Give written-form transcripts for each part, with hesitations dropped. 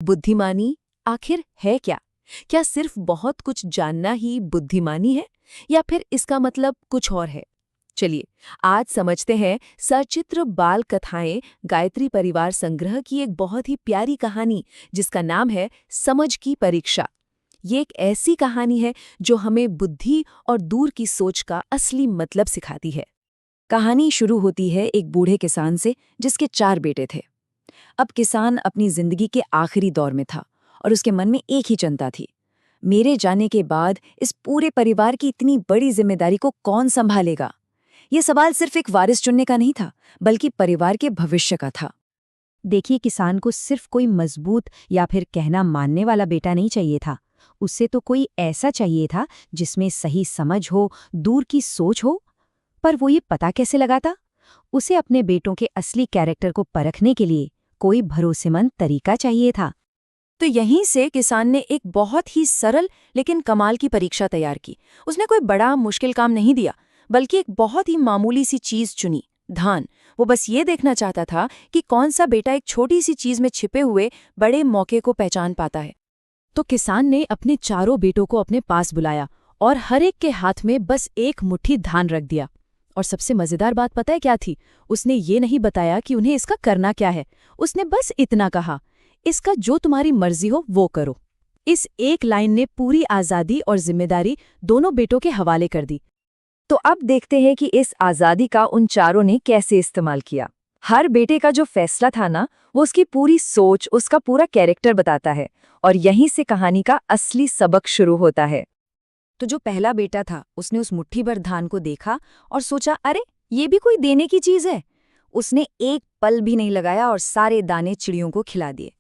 बुद्धिमानी आखिर है क्या? क्या सिर्फ बहुत कुछ जानना ही बुद्धिमानी है या फिर इसका मतलब कुछ और है? चलिए आज समझते हैं सचित्र बाल कथाएं गायत्री परिवार संग्रह की एक बहुत ही प्यारी कहानी जिसका नाम है समझ की परीक्षा। ये एक ऐसी कहानी है जो हमें बुद्धि और दूर की सोच का असली मतलब सिखाती है। कहानी शुरू होती है एक बूढ़े किसान से जिसके 4 बेटे थे। अब किसान अपनी जिंदगी के आखिरी दौर में था और उसके मन में एक ही चिंता थी। मेरे जाने के बाद इस पूरे परिवार की इतनी बड़ी जिम्मेदारी को कौन संभालेगा? ये सवाल सिर्फ एक वारिस चुनने का नहीं था, बल्कि परिवार के भविष्य का था। देखिए, किसान को सिर्फ कोई मजबूत या फिर कहना मानने वाला बेटा नहीं चाहिए था। उससे तो कोई ऐसा चाहिए था जिसमें सही समझ हो, दूर की सोच हो। पर वो ये पता कैसे लगाता? उसे अपने बेटों के असली कैरेक्टर को परखने के लिए कोई भरोसेमंद तरीका चाहिए था। तो यहीं से किसान ने एक बहुत ही सरल लेकिन कमाल की परीक्षा तैयार की। उसने कोई बड़ा मुश्किल काम नहीं दिया, बल्कि एक बहुत ही मामूली सी चीज चुनी, धान। वो बस ये देखना चाहता था कि कौन सा बेटा एक छोटी सी चीज में छिपे हुए बड़े मौके को पहचान पाता है। तो किसान ने अपने चारों बेटों को अपने पास बुलाया और हर एक के हाथ में बस एक मुट्ठी धान रख दिया। और सबसे मजेदार बात पता है क्या थी? उसने ये नहीं बताया कि उन्हें इसका करना क्या है। उसने बस इतना कहा, इसका जो तुम्हारी मर्जी हो वो करो। इस एक लाइन ने पूरी आजादी और जिम्मेदारी दोनों बेटों के हवाले कर दी। तो अब देखते हैं कि इस आजादी का उन चारों ने कैसे इस्तेमाल किया। हर बेटे का जो फैसला था ना, वो उसकी पूरी सोच, उसका पूरा कैरेक्टर बताता है। और यहीं से कहानी का असली सबक शुरू होता है। तो जो पहला बेटा था, उसने उस मुट्ठी भर धान को देखा और सोचा, अरे ये भी कोई देने की चीज है। उसने एक पल भी नहीं लगाया और सारे दाने चिड़ियों को खिला दिए।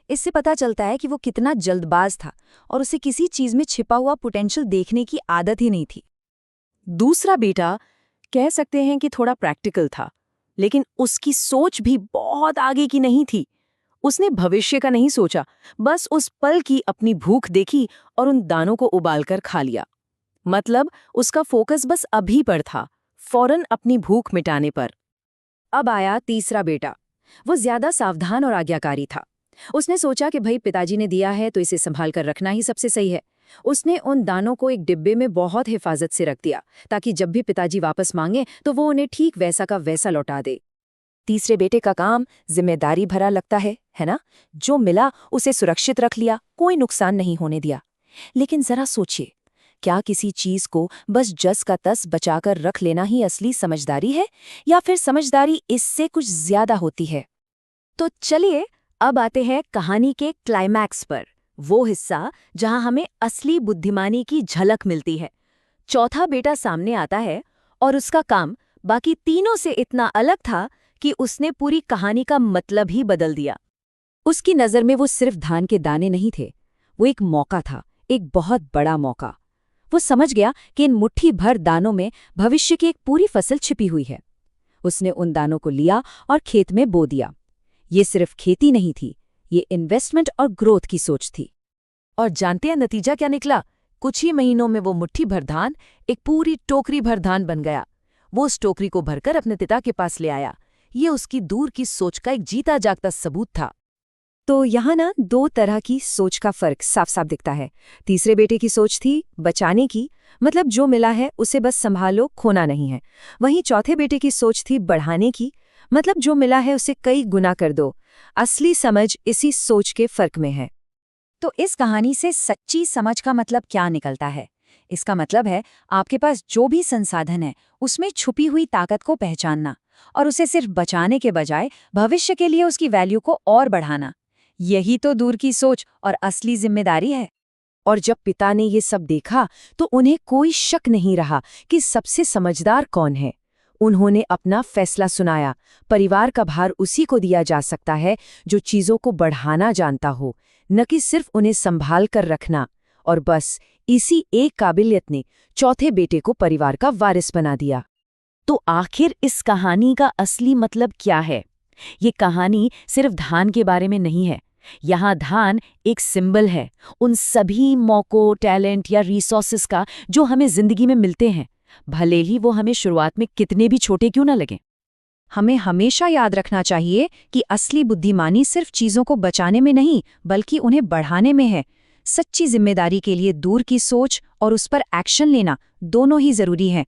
इससे पता चलता है कि वो कितना जल्दबाज था और उसे किसी चीज में छिपा हुआ पोटेंशियल देखने की आदत ही नहीं थी। दूसरा बेटा कह सकते हैं कि थोड़ा प्रैक्टिकल था, लेकिन उसकी सोच भी बहुत आगे की नहीं थी। उसने भविष्य का नहीं सोचा, बस उस पल की अपनी भूख देखी और उन दानों को उबालकर खा लिया। मतलब उसका फोकस बस अभी पर था, फौरन अपनी भूख मिटाने पर। अब आया तीसरा बेटा। वो ज्यादा सावधान और आज्ञाकारी था। उसने सोचा कि भाई पिताजी ने दिया है तो इसे संभाल कर रखना ही सबसे सही है। उसने उन दानों को एक डिब्बे में बहुत हिफाजत से रख दिया ताकि जब भी पिताजी वापस मांगे तो वो उन्हें ठीक वैसा का वैसा लौटा दे। तीसरे बेटे का काम जिम्मेदारी भरा लगता है ना? जो मिला उसे सुरक्षित रख लिया, कोई नुकसान नहीं होने दिया। लेकिन जरा सोचिए, क्या किसी चीज को बस जस का तस बचाकर रख लेना ही असली समझदारी है, या फिर समझदारी इससे कुछ ज्यादा होती है? तो चलिए अब आते हैं कहानी के क्लाइमैक्स पर, वो हिस्सा जहां हमें असली बुद्धिमानी की झलक मिलती है। चौथा बेटा सामने आता है और उसका काम बाकी तीनों से इतना अलग था कि उसने पूरी कहानी का मतलब ही बदल दिया। उसकी नज़र में वो सिर्फ धान के दाने नहीं थे, वो एक मौका था, एक बहुत बड़ा मौका। वो समझ गया कि इन मुट्ठी भर दानों में भविष्य की एक पूरी फसल छिपी हुई है। उसने उन दानों को लिया और खेत में बो दिया। ये सिर्फ खेती नहीं थी, ये इन्वेस्टमेंट और ग्रोथ की सोच थी। और जानते हैं नतीजा क्या निकला? कुछ ही महीनों में वो मुट्ठी भर धान एक पूरी टोकरी भर धान बन गया। वो उस टोकरी को भरकर अपने पिता के पास ले आया। ये उसकी दूर की सोच का एक जीता जागता सबूत था। तो यहाँ ना 2 तरह की सोच का फर्क साफ साफ दिखता है। तीसरे बेटे की सोच थी बचाने की, मतलब जो मिला है उसे बस संभालो, खोना नहीं है। वहीं चौथे बेटे की सोच थी बढ़ाने की, मतलब जो मिला है उसे कई गुना कर दो। असली समझ इसी सोच के फर्क में है। तो इस कहानी से सच्ची समझ का मतलब क्या निकलता है? इसका मतलब है आपके पास जो भी संसाधन है उसमें छुपी हुई ताकत को पहचानना और उसे सिर्फ बचाने के बजाय भविष्य के लिए उसकी वैल्यू को और बढ़ाना। यही तो दूर की सोच और असली जिम्मेदारी है। और जब पिता ने ये सब देखा तो उन्हें कोई शक नहीं रहा कि सबसे समझदार कौन है। उन्होंने अपना फैसला सुनाया, परिवार का भार उसी को दिया जा सकता है जो चीजों को बढ़ाना जानता हो, न कि सिर्फ उन्हें संभाल कर रखना। और बस इसी एक काबिलियत ने चौथे बेटे को परिवार का वारिस बना दिया। तो आखिर इस कहानी का असली मतलब क्या है? ये कहानी सिर्फ धान के बारे में नहीं है। यहाँ धान एक सिंबल है उन सभी मौकों, टैलेंट या रिसोर्सेस का जो हमें जिंदगी में मिलते हैं, भले ही वो हमें शुरुआत में कितने भी छोटे क्यों ना लगें। हमें हमेशा याद रखना चाहिए कि असली बुद्धिमानी सिर्फ चीजों को बचाने में नहीं, बल्कि उन्हें बढ़ाने में है। सच्ची जिम्मेदारी के लिए दूर की सोच और उस पर एक्शन लेना दोनों ही जरूरी हैं।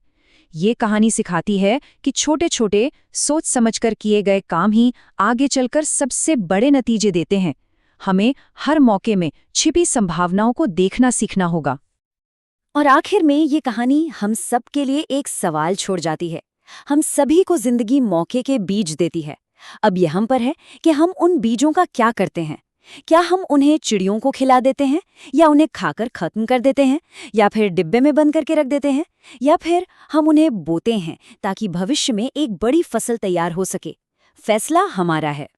ये कहानी सिखाती है कि छोटे छोटे सोच समझकर किए गए काम ही आगे चलकर सबसे बड़े नतीजे देते हैं। हमें हर मौके में छिपी संभावनाओं को देखना सीखना होगा। और आखिर में ये कहानी हम सब के लिए एक सवाल छोड़ जाती है। हम सभी को जिंदगी मौके के बीज देती है। अब ये हम पर है कि हम उन बीजों का क्या करते हैं। क्या हम उन्हें चिड़ियों को खिला देते हैं, या उन्हें खाकर खत्म कर देते हैं, या फिर डिब्बे में बंद करके रख देते हैं, या फिर हम उन्हें बोते हैं ताकि भविष्य में एक बड़ी फसल तैयार हो सके। फैसला हमारा है।